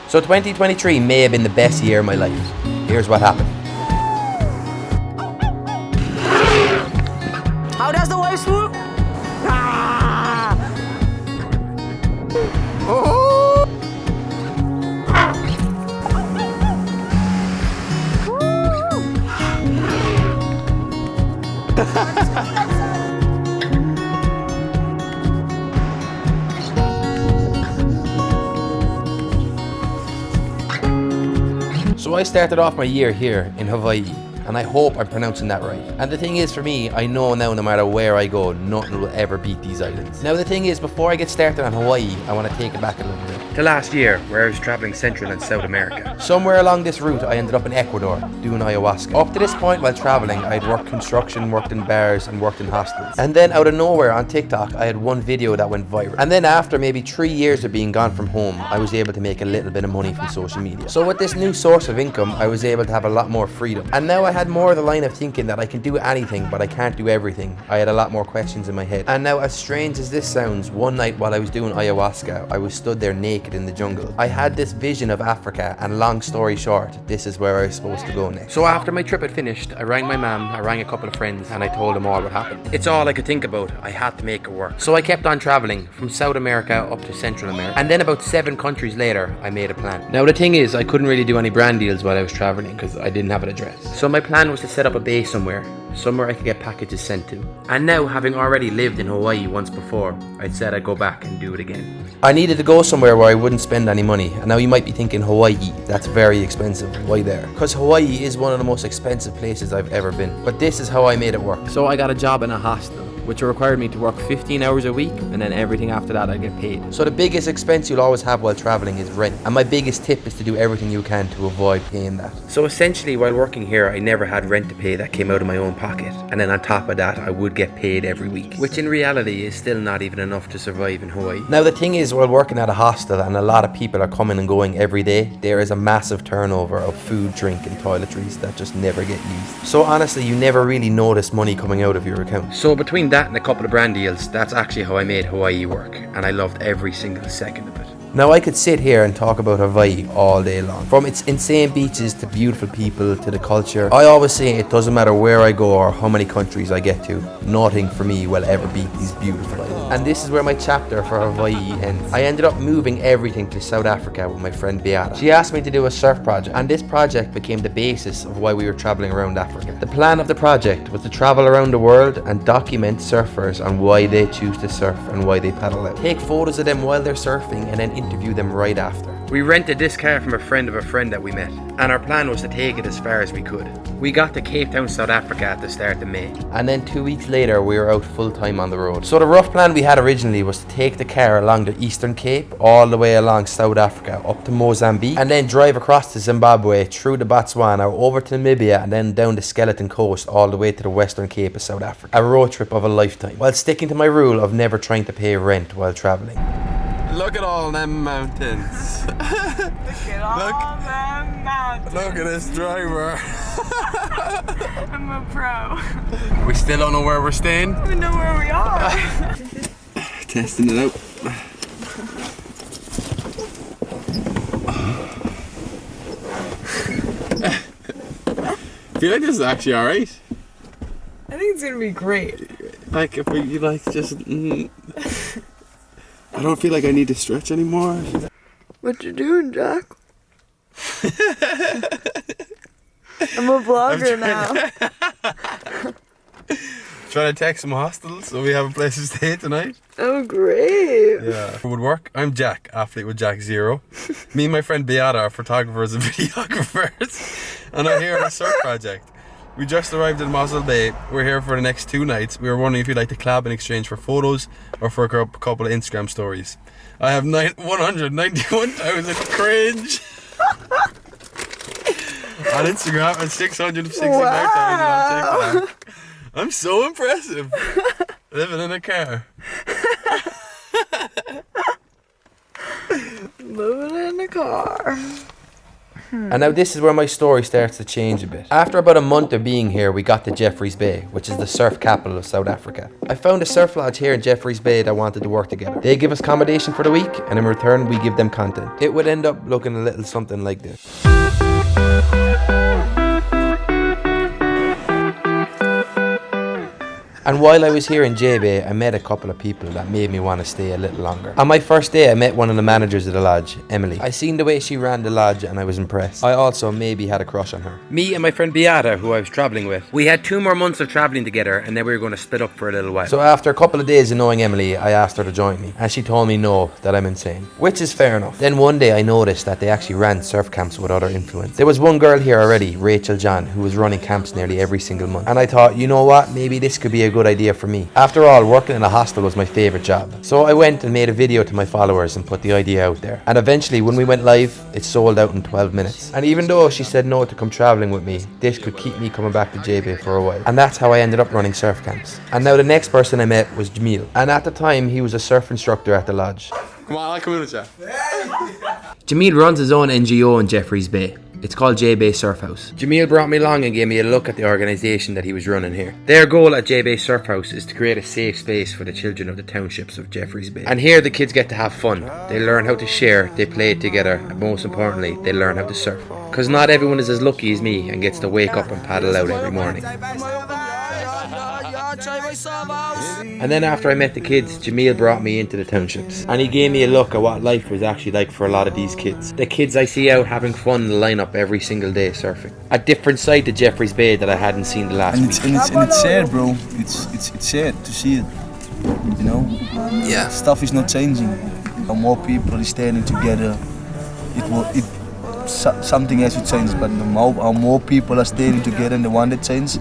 So 2023 may have been the best year of my life. Here's what happened. How does the wife swoop? Ah! Oh! So I started off my year here in Hawaii, and I hope I'm pronouncing that right. And the thing is, for me, I know now no matter where I go, nothing will ever beat these islands. Now the thing is, before I get started on Hawaii, I want to take it back a little bit to last year, where I was traveling Central and South America. Somewhere along this route, I ended up in Ecuador doing ayahuasca. Up to this point while traveling, I'd worked construction, worked in bars, and worked in hostels. And then out of nowhere on TikTok, I had one video that went viral. And then after maybe 3 years of being gone from home, I was able to make a little bit of money from social media. So with this new source of income, I was able to have a lot more freedom. And now I had more of the line of thinking that I can do anything, but I can't do everything. I had a lot more questions in my head. And now, as strange as this sounds, one night while I was doing ayahuasca, I was stood there naked in the jungle. I had this vision of Africa, and long story short, this is where I was supposed to go next. So after my trip had finished, I rang my mum, I rang a couple of friends, and I told them all what happened. It's all I could think about. I had to make it work. So I kept on traveling from South America up to Central America. And then about 7 countries later, I made a plan. Now the thing is, I couldn't really do any brand deals while I was traveling because I didn't have an address. So my plan was to set up a base somewhere I could get packages sent to. And now, having already lived in Hawaii once before, I said I'd go back and do it again. I needed to go somewhere where I wouldn't spend any money. And now you might be thinking, Hawaii, that's very expensive. Why there? Because Hawaii is one of the most expensive places I've ever been. But this is how I made it work. So I got a job in a hostel, which required me to work 15 hours a week, and then everything after that I get paid. So the biggest expense you'll always have while traveling is rent. And my biggest tip is to do everything you can to avoid paying that. So essentially, while working here, I never had rent to pay that came out of my own pocket. And then on top of that, I would get paid every week, which in reality is still not even enough to survive in Hawaii. Now the thing is, while working at a hostel and a lot of people are coming and going every day, there is a massive turnover of food, drink and toiletries that just never get used. So honestly, you never really notice money coming out of your account. So between that and a couple of brand deals, that's actually how I made Hawaii work, and I loved every single second of it. Now I could sit here and talk about Hawaii all day long. From its insane beaches to beautiful people to the culture. I always say it doesn't matter where I go or how many countries I get to, nothing for me will ever beat these beautiful islands. And this is where my chapter for Hawaii ends. I ended up moving everything to South Africa with my friend Beata. She asked me to do a surf project, and this project became the basis of why we were traveling around Africa. The plan of the project was to travel around the world and document surfers on why they choose to surf and why they paddle out. Take photos of them while they're surfing and then interview them right after. We rented this car from a friend of a friend that we met, and our plan was to take it as far as we could. We got to Cape Town, South Africa at the start of May, and then 2 weeks later we were out full time on the road. So the rough plan we had originally was to take the car along the Eastern Cape, all the way along South Africa, up to Mozambique, and then drive across to Zimbabwe, through the Botswana, over to Namibia, and then down the Skeleton Coast, all the way to the Western Cape of South Africa. A road trip of a lifetime, while sticking to my rule of never trying to pay rent while traveling. Look at all them mountains. Look at all them mountains. Look at this driver. I'm a pro. We still don't know where we're staying. I don't even know where we are. Testing it out. I feel like this is actually alright. I think it's gonna be great. Like if we just I don't feel like I need to stretch anymore. What you doing, Jack? I'm a vlogger now. Trying to text some hostels so we have a place to stay tonight. Oh, great. Yeah. Would work. I'm Jack, athlete with Jack Zero. Me and my friend Beata are photographers and videographers, and I'm here on a surf project. We just arrived in Mossel Bay. We're here for the next 2 nights. We were wondering if you'd like to collab in exchange for photos or for a couple of Instagram stories. I have 191,000 cringe on Instagram and 665,000 on TikTok. I'm so impressive. Living in a car. Living in a car. And now this is where my story starts to change a bit. After about a month of being here, we got to Jeffreys Bay, which is the surf capital of South Africa. I found a surf lodge here in Jeffreys Bay that wanted to work together. They give us accommodation for the week, and in return we give them content. It would end up looking a little something like this. And while I was here in Jbay, I met a couple of people that made me want to stay a little longer. On my first day, I met one of the managers of the lodge, Emily. I seen the way she ran the lodge and I was impressed. I also maybe had a crush on her. Me and my friend Beata, who I was travelling with, we had 2 more months of travelling together and then we were going to split up for a little while. So after a couple of days of knowing Emily, I asked her to join me. And she told me no, that I'm insane. Which is fair enough. Then one day I noticed that they actually ran surf camps with other influence. There was one girl here already, Rachel John, who was running camps nearly every single month. And I thought, you know what, maybe this could be a good idea for me. After all, working in a hostel was my favourite job. So I went and made a video to my followers and put the idea out there. And eventually, when we went live, it sold out in 12 minutes. And even though she said no to come travelling with me, this could keep me coming back to Jbay for a while. And that's how I ended up running surf camps. And now the next person I met was Jamil. And at the time, he was a surf instructor at the lodge. Come on, I'll come in with you. Jamil runs his own NGO in Jeffreys Bay. It's called Jbay Surf House. Jamil brought me along and gave me a look at the organisation that he was running here. Their goal at Jbay Surf House is to create a safe space for the children of the townships of Jeffreys Bay. And here the kids get to have fun. They learn how to share, they play together, and most importantly, they learn how to surf. Because not everyone is as lucky as me and gets to wake up and paddle out every morning. And then after I met the kids, Jamil brought me into the townships. And he gave me a look at what life was actually like for a lot of these kids. The kids I see out having fun in the lineup every single day surfing. A different side to Jeffreys Bay that I hadn't seen the last week. It's sad, bro. It's sad to see it. You know? Yeah. Stuff is not changing. How more people are standing together, something has to change. But how more people are standing together and the one that changes,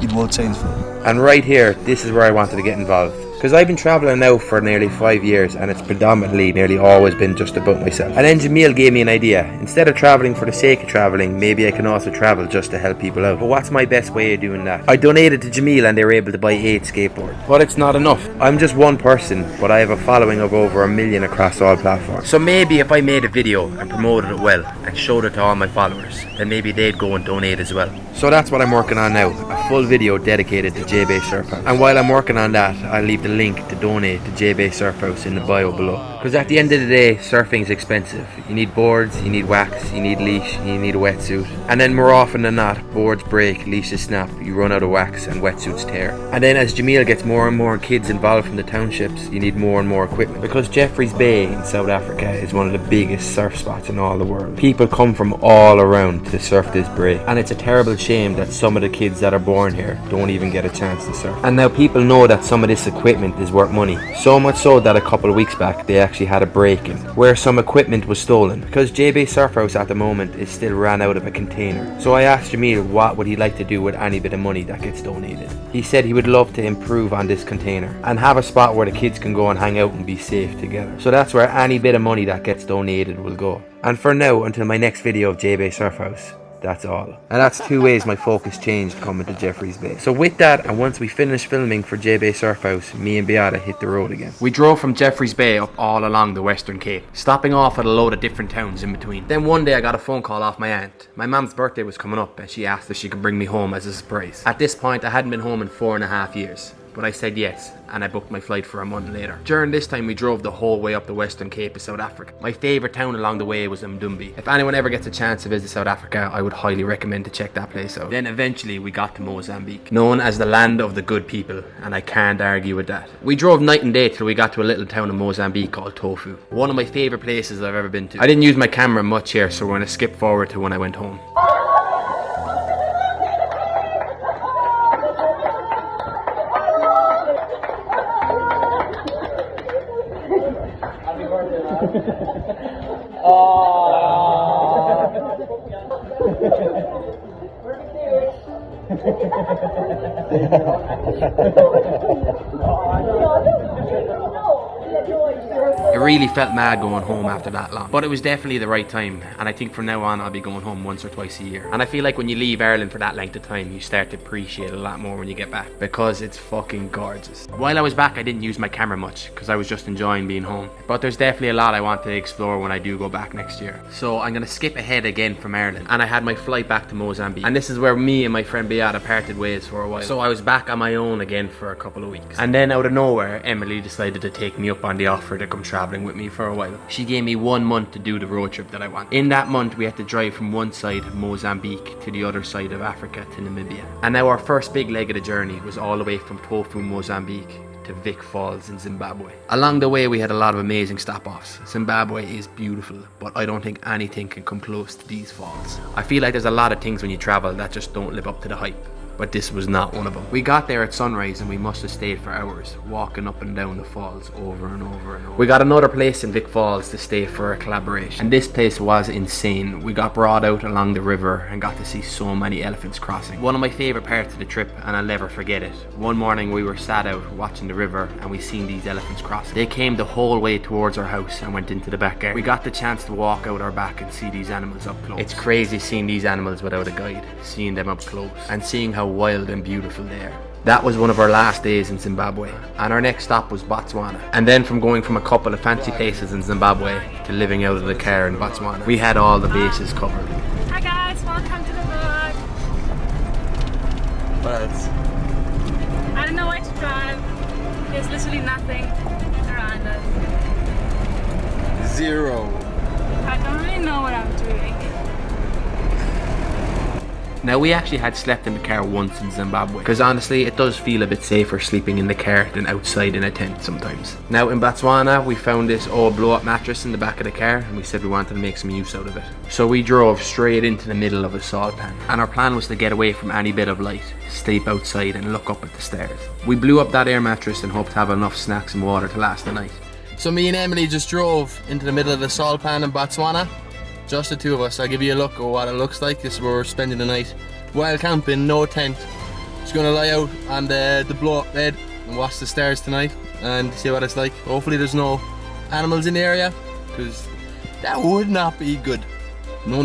it will change for them. And right here, this is where I wanted to get involved. Because I've been travelling now for nearly 5 years and it's predominantly nearly always been just about myself. And then Jamil gave me an idea. Instead of travelling for the sake of travelling, maybe I can also travel just to help people out. But what's my best way of doing that? I donated to Jamil and they were able to buy 8 skateboards. But it's not enough. I'm just one person, but I have a following of over 1 million across all platforms. So maybe if I made a video and promoted it well and showed it to all my followers, then maybe they'd go and donate as well. So that's what I'm working on now. A full video dedicated to Jbay Surf House. And while I'm working on that, I'll leave the link to donate to Jbay Surf House in the bio below. Because at the end of the day, surfing is expensive. You need boards, you need wax, you need leash, you need a wetsuit. And then more often than not, boards break, leashes snap, you run out of wax and wetsuits tear. And then as Jamil gets more and more kids involved from the townships, you need more and more equipment. Because Jeffreys Bay in South Africa is one of the biggest surf spots in all the world. People come from all around to surf this bay. And it's a terrible shame that some of the kids that are born here don't even get a chance to surf. And now people know that some of this equipment is worth money. So much so that a couple of weeks back they actually had a break-in where some equipment was stolen. Because Jbay Surf House at the moment is still ran out of a container. So I asked Jamil what would he like to do with any bit of money that gets donated. He said he would love to improve on this container and have a spot where the kids can go and hang out and be safe together. So that's where any bit of money that gets donated will go. And for now, until my next video of Jbay Surf House, that's all. And that's 2 ways my focus changed coming to Jeffreys Bay. So with that, and once we finished filming for Jbay Surf House, me and Beata hit the road again. We drove from Jeffreys Bay up all along the Western Cape, stopping off at a load of different towns in between. Then one day I got a phone call off my aunt. My mum's birthday was coming up and she asked if she could bring me home as a surprise. At this point I hadn't been home in 4.5 years. But I said yes, and I booked my flight for a month later. During this time we drove the whole way up the Western Cape of South Africa. My favourite town along the way was Mozambique. If anyone ever gets a chance to visit South Africa, I would highly recommend to check that place out. Then eventually we got to Mozambique, known as the land of the good people, and I can't argue with that. We drove night and day till we got to a little town in Mozambique called Tofu. One of my favourite places I've ever been to. I didn't use my camera much here, so we're going to skip forward to when I went home. It really felt mad going home after that long. But it was definitely the right time, and I think from now on I'll be going home once or twice a year. And I feel like when you leave Ireland for that length of time, you start to appreciate it a lot more when you get back, because it's fucking gorgeous. While I was back, I didn't use my camera much because I was just enjoying being home. But there's definitely a lot I want to explore when I do go back next year. So I'm gonna skip ahead again from Ireland, and I had my flight back to Mozambique. And this is where me and my friend Beata parted ways for a while. So I was back on my own again for a couple of weeks. And then out of nowhere, Emily decided to take me up on the offer to come traveling with me for a while. She gave me 1 month to do the road trip that I want. In that month, we had to drive from one side of Mozambique to the other side of Africa to Namibia. And now our first big leg of the journey was all the way from Tofu, Mozambique to Vic Falls in Zimbabwe. Along the way, we had a lot of amazing stop-offs. Zimbabwe is beautiful, but I don't think anything can come close to these falls. I feel like there's a lot of things when you travel that just don't live up to the hype, but this was not one of them. We got there at sunrise and we must have stayed for hours, walking up and down the falls over and over and over. We got another place in Vic Falls to stay for a collaboration, and this place was insane. We got brought out along the river and got to see so many elephants crossing. One of my favourite parts of the trip, and I'll never forget it. One morning we were sat out watching the river and we seen these elephants crossing. They came the whole way towards our house and went into the backyard. We got the chance to walk out our back and see these animals up close. It's crazy seeing these animals without a guide, seeing them up close and seeing how wild and beautiful they are. That was one of our last days in Zimbabwe, and our next stop was Botswana. And then from going from a couple of fancy places in Zimbabwe to living out of the car in Botswana, we had all the bases covered. Hi guys, welcome to the vlog. I don't know where to drive. There's literally nothing around us. Zero. I don't really know what I'm doing. Now, we actually had slept in the car once in Zimbabwe, because honestly it does feel a bit safer sleeping in the car than outside in a tent sometimes. Now in Botswana, we found this old blow up mattress in the back of the car and we said we wanted to make some use out of it. So we drove straight into the middle of a salt pan, and our plan was to get away from any bit of light, sleep outside and look up at the stars. We blew up that air mattress and hoped to have enough snacks and water to last the night. So me and Emily just drove into the middle of the salt pan in Botswana. Just the two of us. I'll give you a look at what it looks like. This is where we're spending the night. While camping, no tent. Just gonna lie out on the blow up bed and watch the stars tonight and see what it's like. Hopefully there's no animals in the area, because that would not be good. No.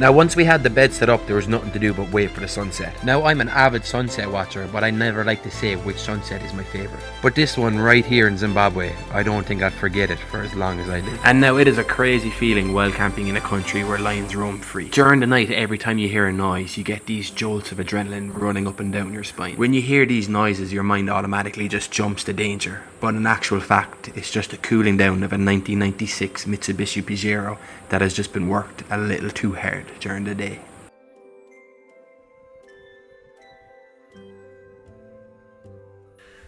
Now once we had the bed set up, there was nothing to do but wait for the sunset. Now I'm an avid sunset watcher, but I never like to say which sunset is my favourite. But this one right here in Zimbabwe, I don't think I'd forget it for as long as I live. And now it is a crazy feeling while camping in a country where lions roam free. During the night, every time you hear a noise, you get these jolts of adrenaline running up and down your spine. When you hear these noises, your mind automatically just jumps to danger. But in actual fact, it's just a cooling down of a 1996 Mitsubishi Pajero that has just been worked a little too hard during the day.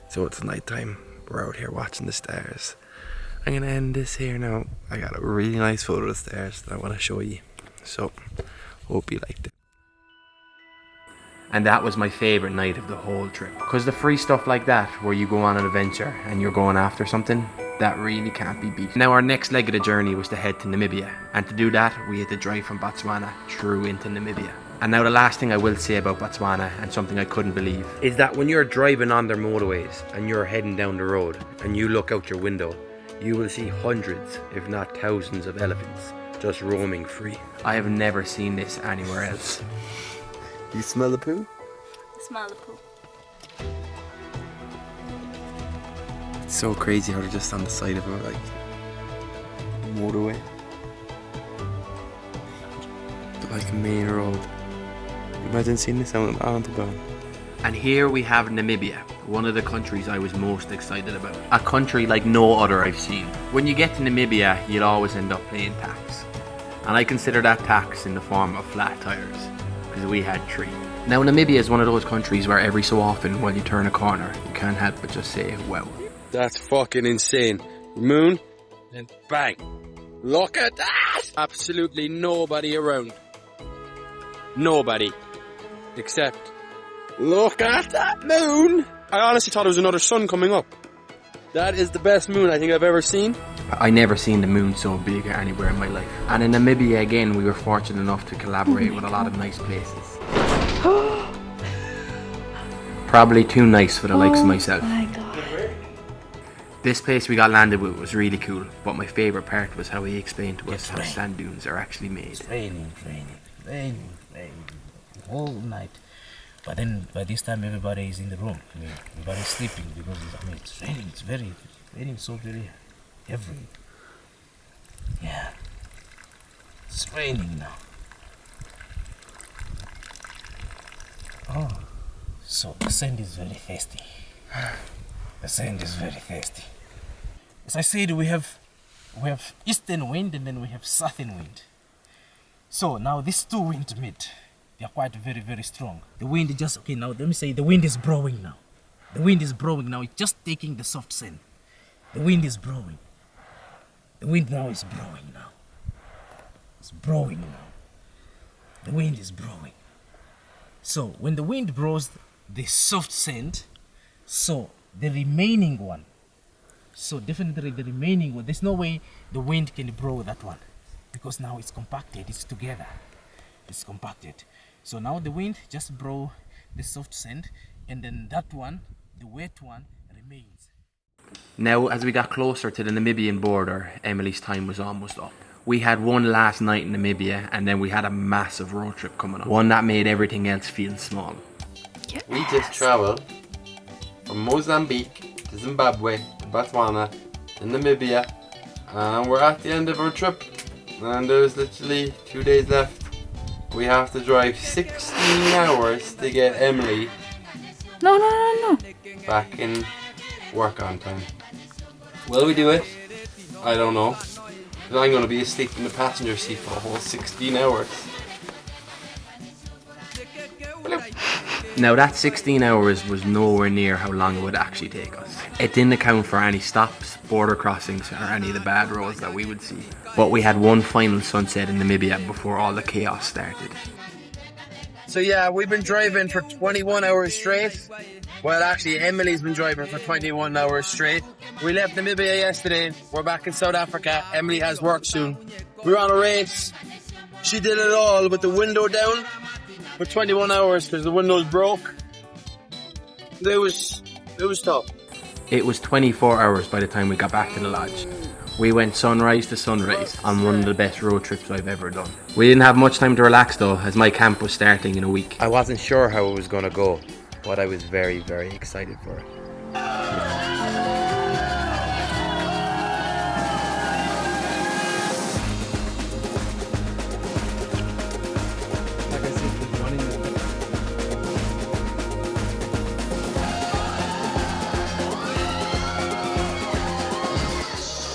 So it's nighttime. We're out here watching the stars. I'm gonna end this here now. I got a really nice photo of the stars that I want to show you. So, hope you liked it. And that was my favourite night of the whole trip. Because the free stuff like that, where you go on an adventure and you're going after something, that really can't be beat. Now our next leg of the journey was to head to Namibia, and to do that we had to drive from Botswana through into Namibia. And now the last thing I will say about Botswana, and something I couldn't believe, is that when you're driving on their motorways and you're heading down the road and you look out your window, you will see hundreds, if not thousands of elephants just roaming free. I have never seen this anywhere else. You smell the poo? Smell the poo. It's so crazy how they're just on the side of a motorway. Like a main road. Imagine seeing this out on the ground. And here we have Namibia, one of the countries I was most excited about. A country like no other I've seen. When you get to Namibia, you'll always end up paying tax. And I consider that tax in the form of flat tires, because we had 3. Now Namibia is one of those countries where every so often when you turn a corner, you can't help but just say, wow. That's fucking insane. Moon, and bang. Look at that! Absolutely nobody around. Nobody. Except, look at that moon! I honestly thought it was another sun coming up. That is the best moon I think I've ever seen. I never seen the moon so big anywhere in my life. And in Namibia again, we were fortunate enough to collaborate with a lot of nice places. Probably too nice for the likes of myself. My God. This place we got landed with was really cool, but my favourite part was how he explained to us It's how raining. sand dunes are actually made. It's raining the whole night. But then by this time everybody is in the room. I mean, everybody's sleeping because it's raining. It's raining so very heavy. Yeah, it's raining now. Oh, so the sand is very thirsty. The sand is very thirsty. As I said, we have eastern wind and then we have southern wind. So now these two winds meet. They are quite very, very strong. The wind just, okay, now let me say the wind is blowing now. The wind is blowing now. It's just taking the soft sand. The wind is blowing. The wind now is blowing now. It's blowing now. The wind is blowing. So when the wind blows the soft sand, so the remaining one, so definitely the remaining one, there's no way the wind can blow that one because now it's compacted, it's together, it's compacted. So now the wind just blow the soft sand and then that one, the wet one, remains. Now, as we got closer to the Namibian border, Emily's time was almost up. We had one last night in Namibia and then we had a massive road trip coming up. One that made everything else feel small. Yes. We just travelled from Mozambique to Zimbabwe to Botswana to Namibia, and we're at the end of our trip and there's literally 2 days left. We have to drive 16 hours to get Emily No. back in work on time. Will we do it? I don't know. 'Cause I'm going to be asleep in the passenger seat for a whole 16 hours. Now that 16 hours was nowhere near how long it would actually take us. It didn't account for any stops, border crossings or any of the bad roads that we would see. But we had one final sunset in Namibia before all the chaos started. So yeah, we've been driving for 21 hours straight. Well, actually, Emily's been driving for 21 hours straight. We left Namibia yesterday. We're back in South Africa. Emily has work soon. We were on a race. She did it all with the window down for 21 hours because the windows broke. It was tough. It was 24 hours by the time we got back to the lodge. We went sunrise to sunrise on one of the best road trips I've ever done. We didn't have much time to relax though, as my camp was starting in a week. I wasn't sure how it was going to go, but I was very, very excited for it.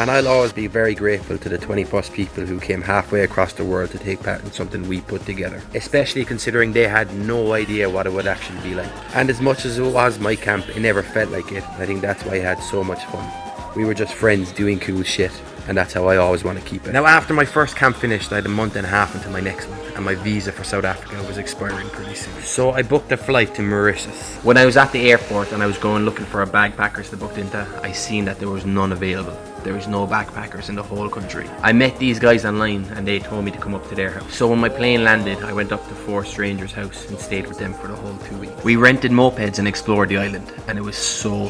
And I'll always be very grateful to the 20 plus people who came halfway across the world to take part in something we put together. Especially considering they had no idea what it would actually be like. And as much as it was my camp, it never felt like it. I think that's why I had so much fun. We were just friends doing cool shit, and that's how I always want to keep it. Now after my first camp finished, I had a month and a half until my next one, and my visa for South Africa was expiring pretty soon. So I booked a flight to Mauritius. When I was at the airport and I was going looking for a backpackers to book into, I seen that there was none available. There was no backpackers in the whole country. I met these guys online and they told me to come up to their house. So when my plane landed, I went up to 4 strangers' house and stayed with them for the whole 2 weeks. We rented mopeds and explored the island, and it was so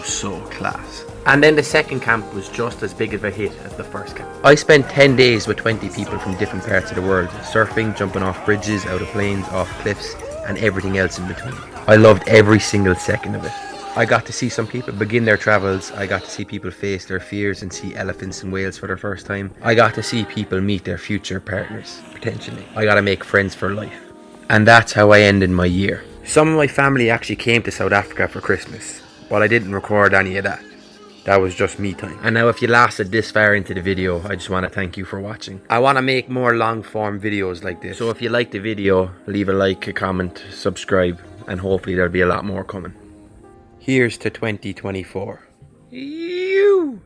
class. And then the second camp was just as big of a hit as the first camp. I spent 10 days with 20 people from different parts of the world, surfing, jumping off bridges, out of planes, off cliffs, and everything else in between. I loved every single second of it. I got to see some people begin their travels. I got to see people face their fears and see elephants and whales for their first time. I got to see people meet their future partners, potentially. I got to make friends for life. And that's how I ended my year. Some of my family actually came to South Africa for Christmas, but I didn't record any of that. That was just me time. And now if you lasted this far into the video, I just want to thank you for watching. I want to make more long form videos like this. So if you liked the video, leave a like, a comment, subscribe, and hopefully there'll be a lot more coming. Here's to 2024. You!